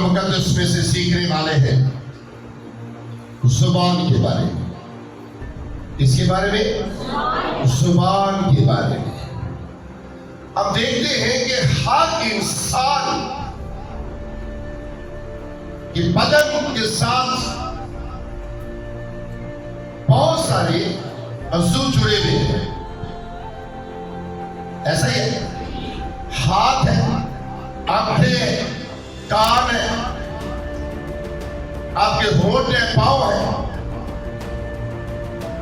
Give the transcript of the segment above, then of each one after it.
मुकद्दस में से सीखने वाले हैं जुबान के बारे में। इसके बारे में, जुबान के बारे में। अब देखते हैं कि हर इंसान के बदन के साथ बहुत सारे अज़ू जुड़े हुए हैं। ऐसा ही है, हाथ है, आंखें हैं, कान है, आपके होंठ है, पाँव है।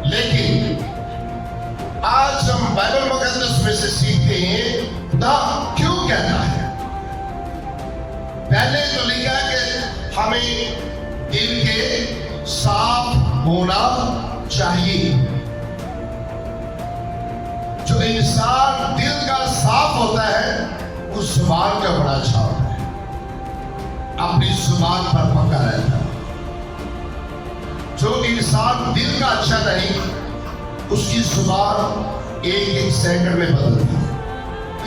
लेकिन आज हम बाइबल मुकद्दस में से सीखते हैं खुदा क्यों कहता है। पहले तो लिखा कि हमें दिल के साफ होना चाहिए। जो इंसान दिल का साफ होता है उस जुबान का बड़ा अच्छा होता है, अपनी जुबान पर पक्का रहता है। जो इंसान दिल का अच्छा नहीं, उसकी जुबान एक एक सेकंड में बदलती है।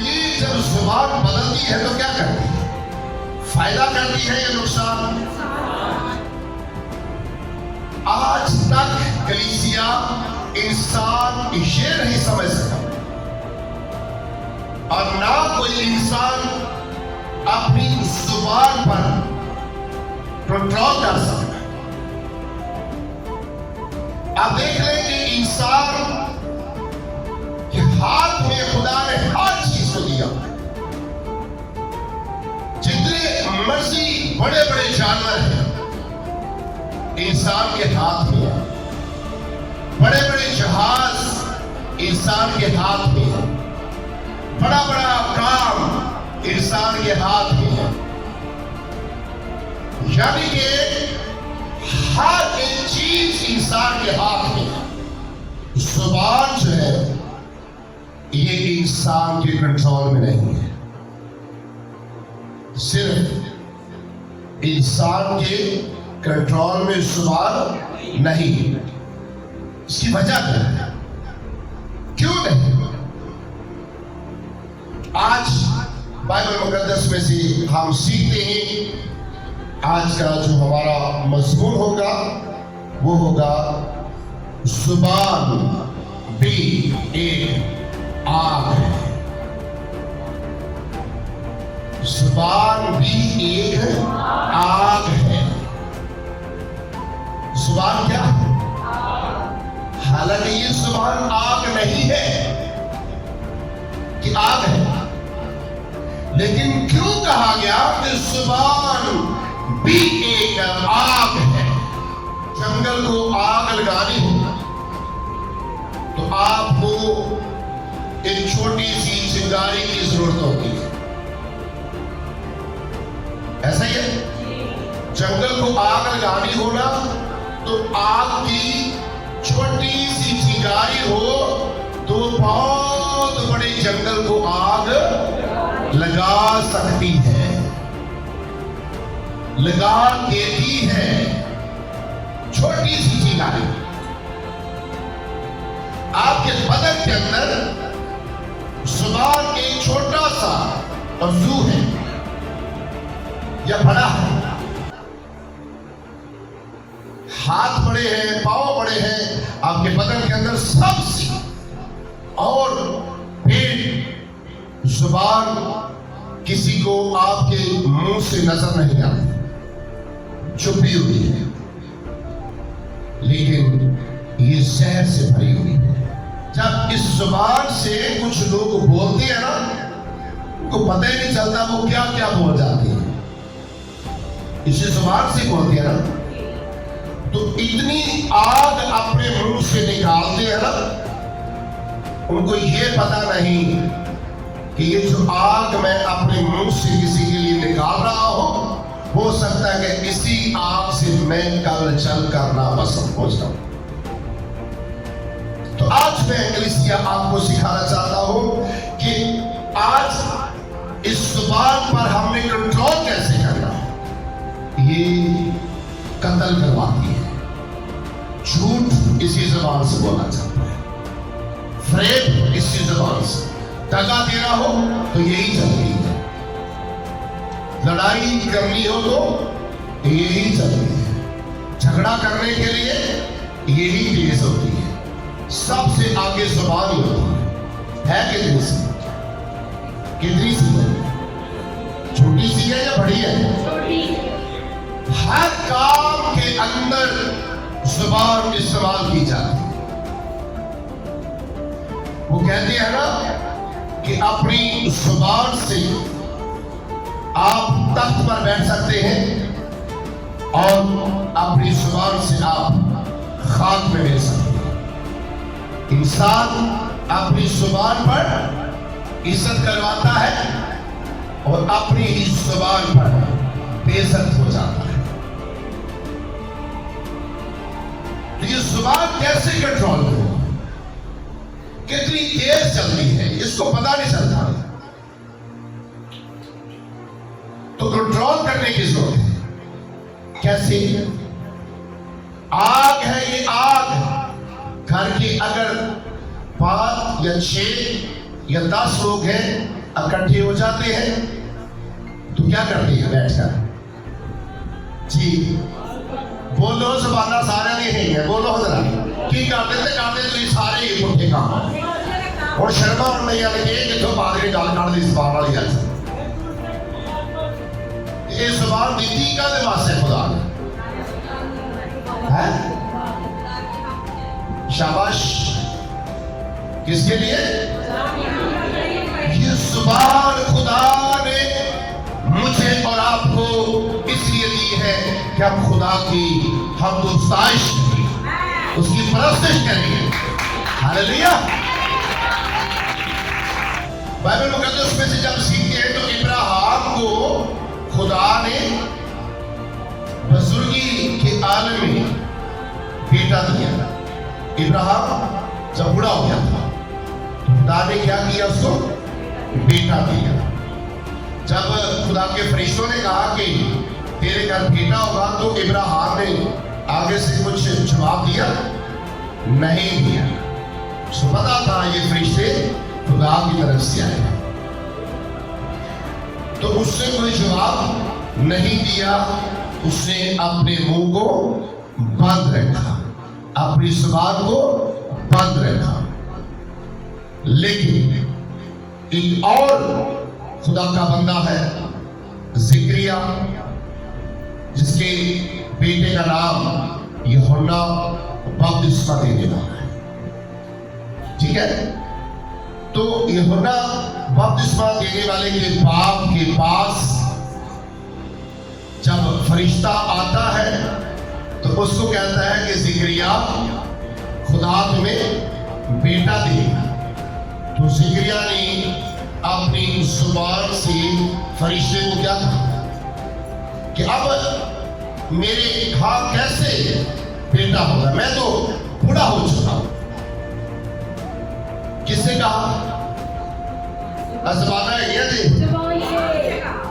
ये जब जुबान बदलती है तो क्या करती है? फायदा करती है या नुकसान? आज तक कलीसिया इंसान ये नहीं समझ सका और ना कोई इंसान अपनी जुबान पर कंट्रोल कर सकता। आप देख लें कि इंसान के हाथ में खुदा ने हर चीज को दिया। जितने मर्जी बड़े बड़े जानवर हैं इंसान के हाथ में है, बड़े बड़े जहाज इंसान के हाथ में है, बड़ा बड़ा काम इंसान के हाथ में है। यानी कि हर एक चीज इंसान के हाथ में है। जुबान जो है ये इंसान के कंट्रोल में नहीं है। सिर्फ इंसान के कंट्रोल में जुबान नहीं। इसकी वजह क्या है? क्यों नहीं? आज बाइबल मुकद्दस में से हम सीखते हैं। आज का जो हमारा मजमून होगा वो होगा जुबान भी एक आग है। जुबान भी एक आग है। जुबान क्या है? हालांकि ये जुबान आग नहीं है कि आग है, लेकिन क्यों कहा गया कि जुबान भी एक आग है? जंगल को आग लगानी हो तो आपको एक छोटी सी चिंगारी की जरूरत होती है। ऐसा ही है, जंगल को आग लगानी हो ना तो आग की छोटी सी चिंगारी हो तो बहुत बड़े जंगल को आग लगा सकती है, लगा देती है। छोटी सी चिंगारी आपके बदन के अंदर जुबान एक छोटा सा अज़ू है या बड़ा है। हाथ बड़े हैं, पांव बड़े हैं, आपके बदन के अंदर सबसे और पेट, जुबान किसी को आपके मुंह से नजर नहीं आती, छुपी हुई है, लेकिन ये जहर से भरी हुई है। जब इस जुबान से कुछ लोग बोलते हैं ना, उनको पता ही नहीं चलता वो क्या क्या बोल जाते हैं। इसी जुबान से बोलते हैं ना तो इतनी आग अपने मुंह से निकालते हैं ना, उनको ये पता नहीं कि ये जो आग मैं अपने मुंह से किसी के लिए निकाल रहा हूं, हो सकता है कि इसी आग से मैं कल जल कर नापस हो जाऊं। तो आज मैं कलीसिया आपको सिखाना चाहता हूं कि आज इस जुबान पर हमने कंट्रोल कैसे करना है। ये कत्ल करवाती है। झूठ इसी जुबान से बोला जाता है, फ्रेब इसी जुबान से, दगा देना हो तो यही चलती है। लड़ाई करनी हो तो यही चलती है, झगड़ा करने के लिए यही तेज होती है, सबसे आगे जुबान ही होती है कितनी सी? कितनी सी है? छोटी सी है या बड़ी है? हर काम के अंदर जुबान इस्तेमाल की जाती है। वो कहते हैं ना कि अपनी जुबान से आप तख्त पर बैठ सकते हैं और अपनी जुबान से आप खाक में बैठ सकते हैं। इंसान अपनी जुबान पर इज्जत करवाता है और अपनी ही जुबान पर बेइज्जत हो जाता है। तो ये जुबान कैसे कंट्रोल करो? कितनी तेज चलती है इसको पता नहीं चलता, तो कंट्रोल करने की जरूरत है। कैसे? आग है ये आग, घर के अगर 5 या 6 या 10 लोग हैं इकट्ठे हो जाते हैं तो क्या करते हैं? बैठकर जी बोलो, ज़बाना सारे नहीं है, बोलो जरा की करते तो ये सारे ही पुट्ठे काम और शर्मा और नहीं लगे कि तो पादरी गल कर दी जुबान वाली गल। ये जुबान दी का वास्ते खुदा है। शाबाश, किसके लिए? ये जुबान खुदा ने मुझे और आपको इसलिए दी है कि हम खुदा की हमदुस्ताइश उसकी परस्तिश करेंगे। हालेलुया। बाइबल मुकद्दस में से जब सीखते हैं तो इब्राहिम को खुदा ने बुजुर्गी के आलम में बेटा दिया। इब्राहिम जब बूढ़ा हो गया था तो खुदा ने क्या किया? उसको बेटा दिया। जब खुदा के फरिश्तों ने कहा कि तेरे घर बेटा होगा तो इब्राहिम ने आगे से कुछ जवाब दिया नहीं दिया। उसको पता था ये फरिश्ते खुदा की तरफ से आए, तो उसने कोई जवाब नहीं दिया। उसने अपने मुंह को बंद रखा, अपनी जुबान को बंद रखा। लेकिन एक और खुदा का बंदा है ज़िक्रिया, जिसके बेटे का नाम यूहन्ना बपतिस्मा देने वाला है। ठीक है, तो यूहन्ना बपतिस्मा देने वाले के बाप के पास जब फरिश्ता आता है तो उसको कहता है कि ज़िक्रिया खुदा तुम्हें बेटा देगा। तो ज़िक्रिया ने अपनी जुबान से फरिश्ते को क्या कहा कि अब मेरे हाथ कैसे बेटा होगा, मैं तो बूढ़ा हो चुका हूं। किसने कहा? ज़बाना है ये जी,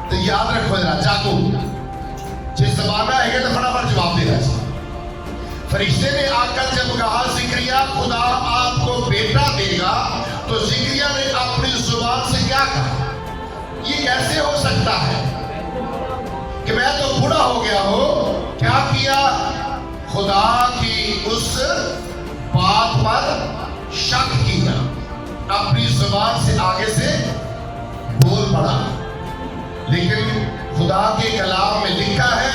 तो याद रखो जरा, जागो जिस ज़बाना है तो फटाफट जवाब देना चाहिए। फरिश्ते ने आकर जब कहा ज़िक्रिया खुदा आपको बेटा देगा, तो ज़िक्रिया ने अपनी जुबान से क्या कहा? ये कैसे हो सकता है कि मैं तो बूढ़ा हो गया हूं? क्या किया? खुदा की उस बात पर शक किया, अपनी जुबान से आगे से बोल पड़ा। लेकिन खुदा के कलाम में लिखा है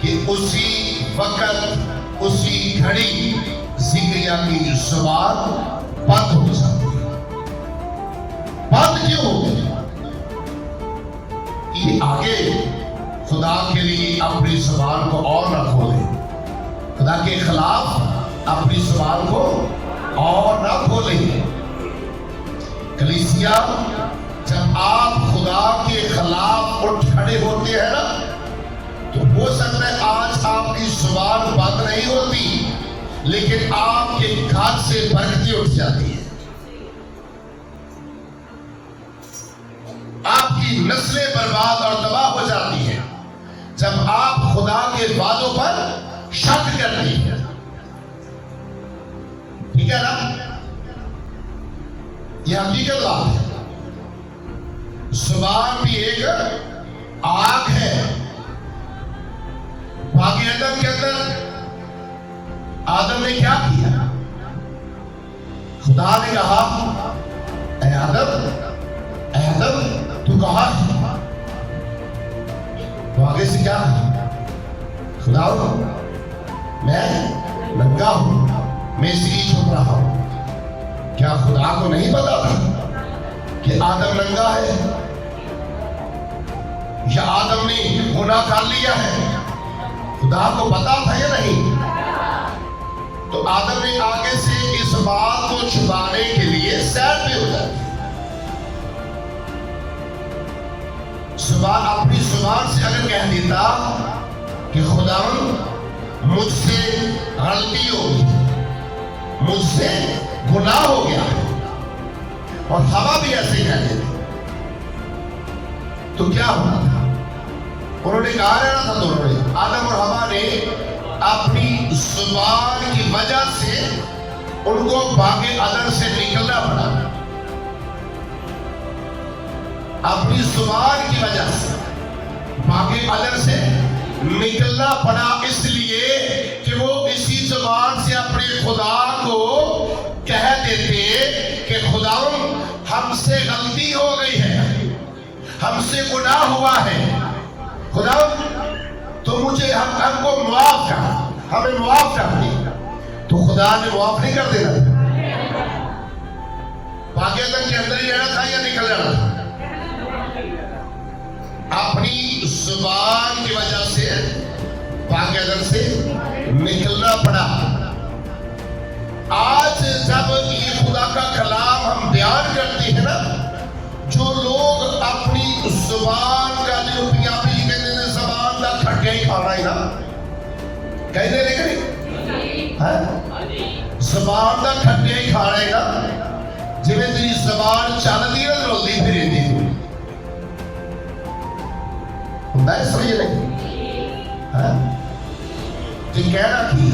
कि उसी वक्त उसी घड़ी ज़िक्रिया की जुबान बंद हो जाती है। बंद क्यों हो गई? ये आगे खुदा के लिए अपनी जुबान को और न खोले, खुदा के खिलाफ अपनी जुबान को और न खोले। कलीसिया, जब आप खुदा के खिलाफ उठ खड़े होते हैं ना, तो हो सकता है आज आपकी जुबान बंद नहीं होती, लेकिन आपके घर से बरकतें उठ जाती है, आपकी नस्लें बर्बाद और तबाह हो जाती हैं जब आप खुदा के वादों पर शक करते हैं। ठीक है ना? यह हकीकत बात है। जुबान भी एक आग है। बाकी आदम के अंदर आदम ने क्या किया? खुदा ने कहा, ऐ आदम तू कहाँ है? तो आगे से क्या? खुदा मैं नंगा हूं, मैं इसलिए छुप रहा हूं। क्या खुदा को नहीं पता था कि आदम नंगा है? या आदम ने गुनाह कर लिया है? खुदा को पता था या नहीं? तो आदम ने आगे से इस बात को छुपाने के लिए सैर पे हो जाती। अपनी जुबान से अगर कह देता कि खुदा मुझसे गलती हो गई, मुझसे गुनाह हो गया, और हवा भी ऐसे कह देती, तो क्या होना था? उन्होंने कहा रहना था दोनों ने, आदम और हवा ने अपनी जुबान की वजह से उनको बागे अदन से निकलना पड़ा। अपनी जुबान की वजह से बागे अदन से निकलना पड़ा, इसलिए कि वो इसी जुबान से अपने खुदा को कह देते कि खुदा हमसे गलती हो गई है, हमसे गुनाह हुआ है, खुदा तो मुझे हमको मुआफ कर, हमें मुआफ कर दे। तो खुदा ने मुआफ नहीं कर देना था? बागे अदन के अंदर ही रहना था या निकल जाना था? अपनी जुबान की वजह से बागे अदन से निकलना पड़ा। आज जब ये खुदा का कलाम हम बयान करते हैं ना, जो लोग अपनी जुबान का, जो पंजाबी कहते हैं जुबान का खट्टिया ही खाना है ना, कहते लेकिन जुबान का खट्टिया ही खाना है ना, जिवें तेरी जुबान चलती है रोलती फिरती मैं सही नहीं तो कहना कि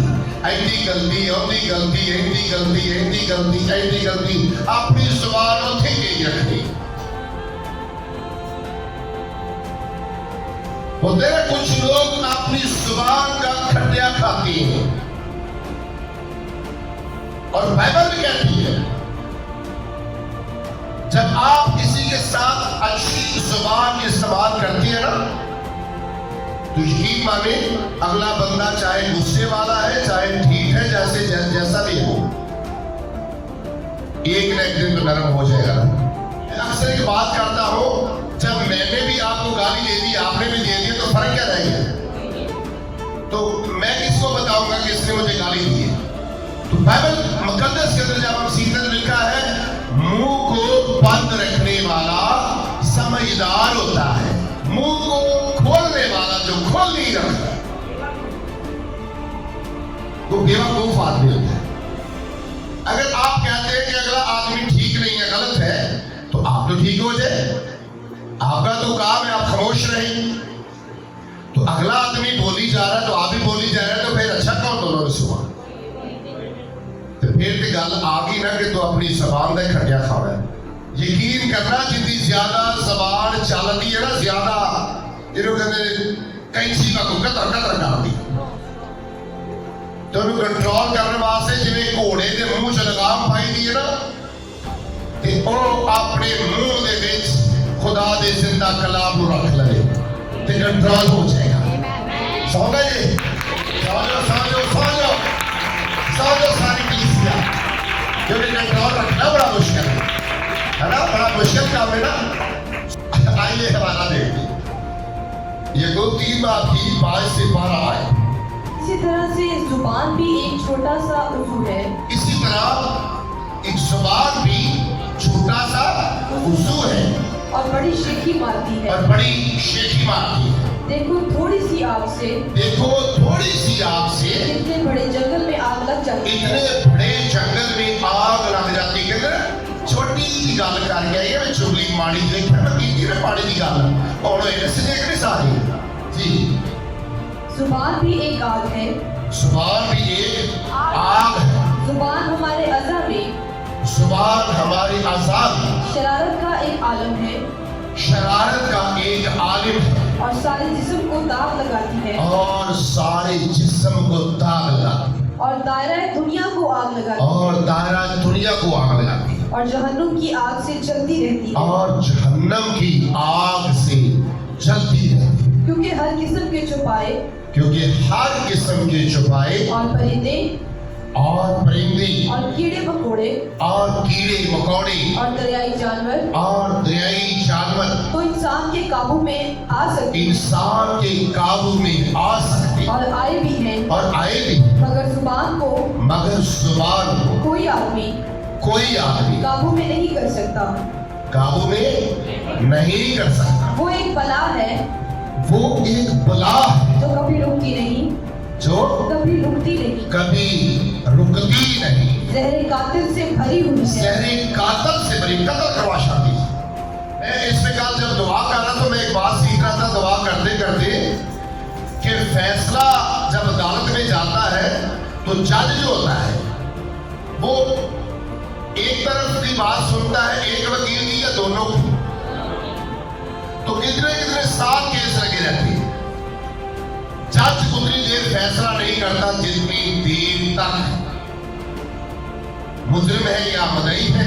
ऐसी गलती, ओदी गलती, ऐसी गलती, ऐसी गलती, ऐसी गलती, अपनी जुबान उठे ही रखनी। होते हैं कुछ लोग अपनी जुबान का खट्टिया खाते हैं, और बाइबल भी कहती है जब आप किसी के साथ अच्छी जुबान इस्तेमाल करते हैं ना, तो यकीन माने अगला बंदा चाहे गुस्से वाला है, चाहे ठीक है, जैसा भी हो, एक न एक दिन तो नरम हो जाएगा। अक्सर एक बात करता हूं, जब मैंने भी आपको गाली दे दी, आपने भी दे दी, तो फर्क क्या रह गया? तो मैं किसको बताऊंगा कि इसने मुझे गाली दी है? तो बाइबल मुकद्दस के अंदर जब हम सीखते हैं, लिखा है मुंह को बंद रखने वाला समझदार होता है, मुंह को खोलने वाला जो खोल नहीं रखता तो बेवकूफ आदमी होता है। अगर आप कहते हैं कि अगला आदमी ठीक नहीं है, गलत है, तो आप तो ठीक हो जाए, आपका तो काम है आप खामोश रहें। तो अगला आदमी बोली जा रहा है तो आप भी बोली जा रहे हैं, तो फिर अच्छा कौन दोनों सुबह? तो फिर तो गल आ गई ना कि तो अपनी जबान का खटिया खाना है। यकीन करना, जितनी ज्यादा जबान चलती है ना, ज्यादा कैंची का कतर कतर कर दी, तो कंट्रोल करने वास्ते जिवें घोड़े के मुंह च लगाम पाई दी है ना, तो अपने मुंह दे विच खुदा दे जिंदा कलाम को रख ले तो कंट्रोल हो जाएगा। समझ गए? समझो सारी कलीसिया, क्योंकि कंट्रोल रखना बड़ा मुश्किल है ना, बड़ा मुश्किल काम है ना। आइए हवाला देखिए, ये दो 3 बात की 5 से 12 आए। इसी तरह से जुबान भी एक छोटा सा उज़ू है। इसी तरह एक जुबान भी छोटा सा उज़ू है और बड़ी शेखी मारती है। और बड़ी शेखी मारती है। देखो थोड़ी सी आग से, देखो थोड़ी सी आग से इतने बड़े जंगल में आग लग जाती है। इतने बड़े जंगल में आग लग जाती है। छोटी जी गल कर गया ये चुगली माड़ी देखा ना की पानी की गल और ऐसे देख रहे सारे जी। जुबान भी एक आग है। जुबान भी एक आग है। जुबान हमारे अज़ा में, जुबान हमारी आजाद शरारत का एक आलम है। शरारत का एक आलिम है। और सारे जिस्म को दाग लगाती है और सारे जिस्म को दाग लगाती है और दायरा दुनिया को आग लगाती और दायरा दुनिया को आग लगाती है है और जहन्नुम की आग से जलती रहती है और जहन्नम की आग से जलती रहती है क्योंकि हर किस्म के छुपाए क्योंकि हर किस्म के छुपाए और परिंदे और परिंदे और कीड़े मकोड़े और कीड़े मकोड़े और दरियाई जानवर और दरियाई जानवर तो इंसान के काबू में आ सकते इंसान के काबू में आ सकते और आए भी हैं और आए भी मगर जुबान को मगर जुबान को कोई आदमी कोई आदमी काबू में नहीं कर सकता काबू में नहीं कर सकता वो एक बला है वो एक बला है जो कभी रुकती नहीं जो कभी रुकती नहीं कभी रुकती नहीं जहरे कातिल से भरी हुई है शहरी कातल से बड़ी कत्ल करवा शादी मैं इसमें कल जब दुआ कर रहा तो मैं एक बात सीख रहा था दुआ करते करते कि फैसला जब अदालत में जाता है तो जज जो होता है वो एक तरफ की बात सुनता है एक वकील की या दोनों की तो कितने कितने साल केस लगे रहते हैं जज उतनी देर फैसला नहीं करता जितनी देर तक मुजरिम है या मदई है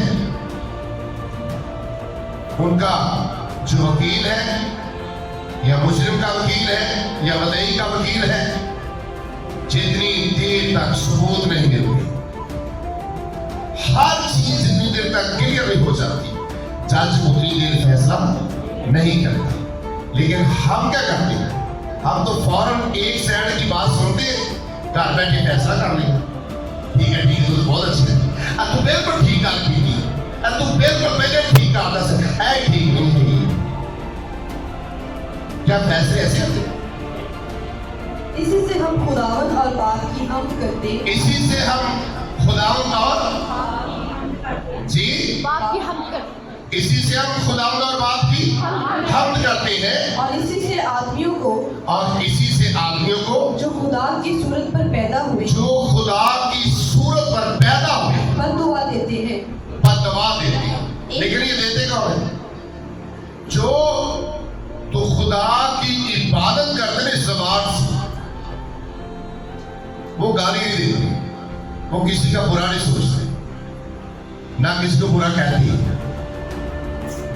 उनका जो वकील है या मुजरिम का वकील है या मदई का वकील है जितनी देर तक सबूत नहीं मिलती हर चीज जितनी देर तक क्लियर नहीं हो जाती जज उतनी देर फैसला नहीं करता लेकिन हम क्या करते हैं हम तो फौरन एक साइड की बात सुनते घर बैठे फैसला कर लेंगे ठीक है तो बहुत अच्छी है तू बिल्कुल ठीक कर की तू बिल्कुल पहले ठीक कर दस ऐ ठीक नहीं है क्या फैसले ऐसे होते इसी से हम खुदावंद और बाप की हमद करते इसी से हम खुदावंद और जी बाप की हमद करते इसी से हम खुदावंद और बाप की हमद करते हैं और इसी से आदमियों को और इसी से आदमियों को जो खुदा की सूरत पर पैदा हुए जो खुदा की सूरत पर पैदा हुए बददुआ देते हैं बददुआ देते हैं लेकिन ये देते कौन है जो तो खुदा की इबादत करते हैं इस ज़बान से वो गाली नहीं देते वो किसी का बुरा नहीं सोचते ना किसी को बुरा कहती है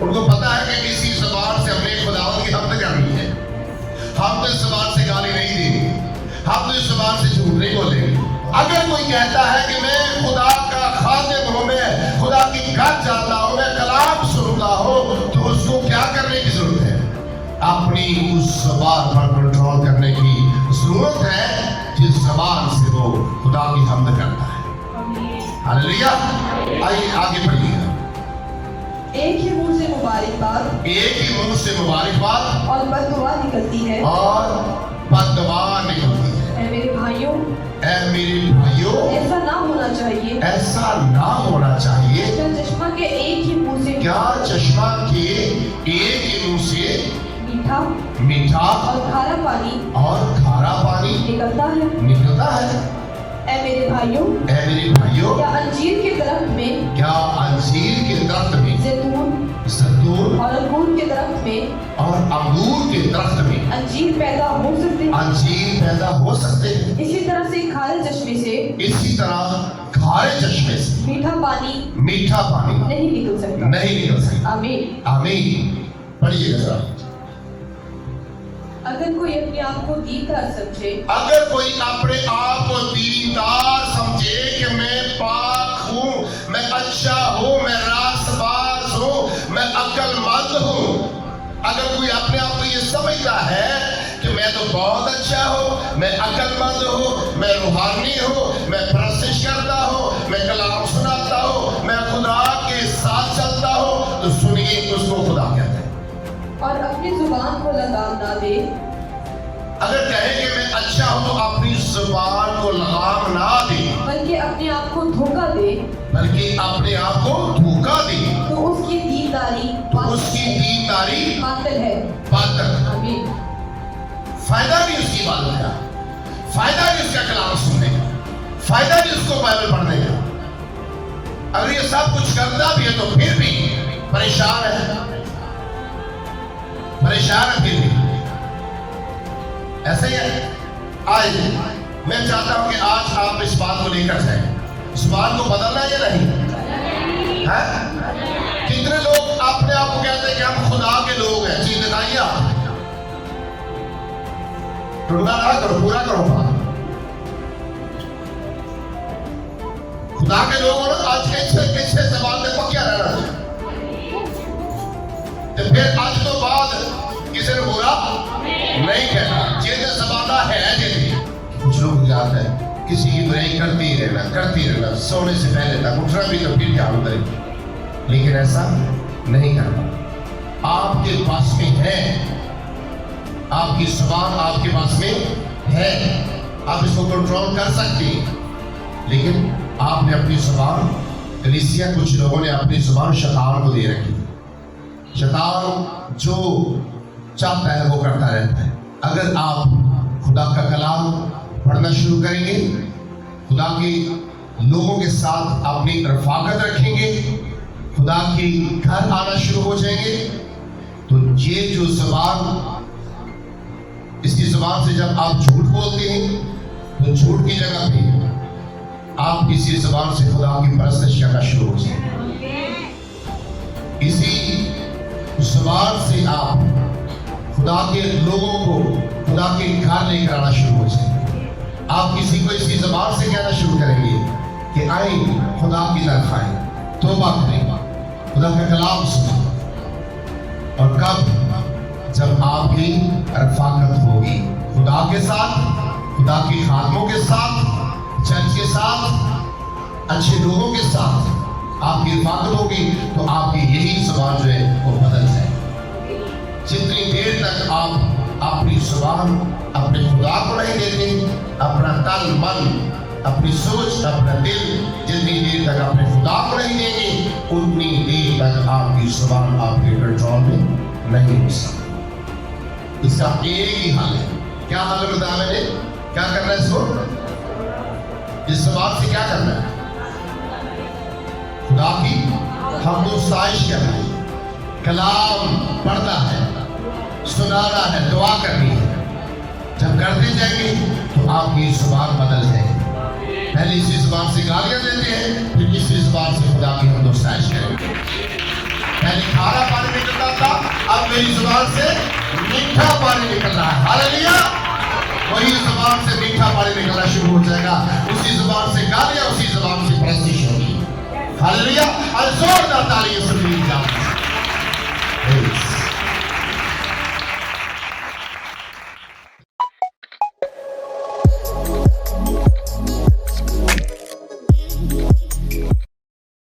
उनको पता है कि किसी ज़बान से हमने खुदावंद की हमद करनी है हम तो इस ज़बान से गाली नहीं देंगे हम तो इस ज़बान से झूठ नहीं बोलेंगे अगर कोई कहता है कि मैं खुदा का खादिम हूं मैं खुदा की बात जानता हूं मैं कलाम सुनता हूं तो उसको क्या करने की जरूरत है अपनी उस ज़बान पर कंट्रोल करने की जरूरत है जिस ज़बान से वो खुदा की हमद करता है हालेलुया आइए आगे बढ़िए एक ही मुंह से मुबारकबाद एक ही मुंह से मुबारकबाद और बददुआ निकलती है और बददुआ निकलती है ऐ मेरे भाइयों ऐ मेरे भाइयों ऐसा ना होना चाहिए ऐसा ना होना चाहिए क्या चश्मा के एक ही मुंह से क्या चश्मा के एक ही मुंह से मीठा मीठा और खारा पानी और खारा पानी निकलता है निकलता है ऐ मेरे भाइयों ऐ मेरे भाइयों क्या अंजीर के दरख्त में क्या अंजीर के दरख्त में जैतून जैतून और अंगूर के दरख्त में और अंगूर के दरख्त में अंजीर पैदा हो सकते हैं अंजीर पैदा हो सकते हैं इसी तरह से खारे चश्मे से इसी तरह खारे चश्मे से मीठा पानी नहीं निकल सकता नहीं निकल सकता आमीन आमीन पढ़िएगा जरा अगर कोई अपने आप को दीनदार समझे अगर कोई अपने आप को दीनदार समझे कि मैं पाक हूँ मैं अच्छा हूँ मैं रास्तबाज हूँ मैं अक्लमंद हूँ अगर कोई अपने आप को ये समझता है कि मैं तो बहुत अच्छा हूँ मैं अक्लमंद हूँ मैं रूहानी हूँ मैं प्रशिश करता हूँ मैं कलाम सुनाता हूँ मैं खुदा के साथ चलता हूँ तो सुनिए उसको खुदा कहते हैं और अपनी जुबान को लगाम ना दे अगर कहे कि मैं अच्छा हूं तो अपनी जुबान को लगाम ना दे बल्कि अपने आप को धोखा दे बल्कि अपने आप को धोखा दे तो उसकी दीनदारी बातिल है बातिल आमीन फायदा नहीं उसकी बात का फायदा नहीं उसका कलाम सुनने का फायदा नहीं उसको बाइबल पढ़ने का अगर ये सब कुछ करता भी है तो फिर भी परेशान है फिर भी ایسا ہی ہے. آئیے میں چاہتا ہوں کہ آج آپ اس بات کو لے کر جائیں. زبان کو بدلنا یا نہیں ہے؟ کتنے لوگ اپنے آپ کو کہتے ہیں کہ ہم خدا کے لوگ ہیں؟ چیز بتائیے آپ. ٹوٹا نہ کرو، پورا کرو بات. خدا کے لوگوں نے آج کیسے زبان میں پکیا رہنا ہے. تو پھر آج تو بعد کسی نے برا نہیں کہنا. چیز زبانہ ہے جی. کچھ لوگ یاد ہے کسی کی برائی کرتی رہنا سونے سے پہلے تک اٹھنا بھی تو پھر کیا ہوتا ہے. لیکن ایسا نہیں کرنا. آپ کے پاس میں ہے، آپ کی زبان آپ کے پاس میں ہے، آپ اس کو کنٹرول کر سکتے ہیں. لیکن آپ نے اپنی زبان، کلیسیا کچھ لوگوں نے اپنی زبان شیطان کو دے رکھی. شیطان جو چاہتا ہے وہ کرتا رہتا ہے. اگر آپ خدا کا کلام پڑھنا شروع کریں گے، خدا کے لوگوں کے ساتھ اپنی رفاقت رکھیں گے، خدا کے گھر آنا شروع ہو جائیں گے، تو یہ جو زبان، اس کی زبان سے جب آپ جھوٹ بولتے ہیں تو جھوٹ کی جگہ پہ آپ اسی زبان سے خدا کی پرستش کرنا شروع ہو جائیں گے. اسی زبان سے آپ خدا کے لوگوں کو خدا کے گھر لے کر آنا شروع ہو جائیں گے. آپ کسی کو اسی زبان سے کہنا شروع کریں گے کہ آئیں خدا کی طرف آئیں، توبہ کریں، خدا کا کلام سنیں. اور کب؟ جب آپ کی رفاقت ہوگی خدا کے ساتھ، خدا کے خادموں کے ساتھ، چرچ کے ساتھ، اچھے لوگوں کے ساتھ آپ کی رفاقت ہوگی تو آپ کی یہی زبان جو ہے وہ بدل جائے. جتنی دیر تک آپ اپنی زبان اپنے خدا کو نہیں دیتے، اپنا تن من، اپنی سوچ، اپنا دل جتنی دیر تک اپنے خدا کو نہیں دیں گے، اتنی دیر تک آپ کی زبان آپ کے کنٹرول میں نہیں ہو سکتی. اس کا ایک ہی حل ہے. کیا حل ہے بتایا میں نے؟ کیا کرنا ہے اس کو؟ اس زبان سے کیا کرنا ہے؟ خدا کی حمد و ستائش کرنا ہے، کلام پڑھنا ہے، سنانا ہے، دعا کرنی ہے. جب کرتے جائیں گے تو آپ کی زبان بدل جائے گی. پہلے اسی زبان سے گالیاں دیتے ہیں، پھر اسی زبان سے خدا کی حمد و ستائش کریں گے. پہلے کھارا پانی نکلتا تھا، اب میری زبان سے میٹھا پانی نکل رہا ہے. ہاللیلویا. وہی زبان سے میٹھا پانی نکلنا شروع ہو جائے گا. اسی زبان سے گالیاں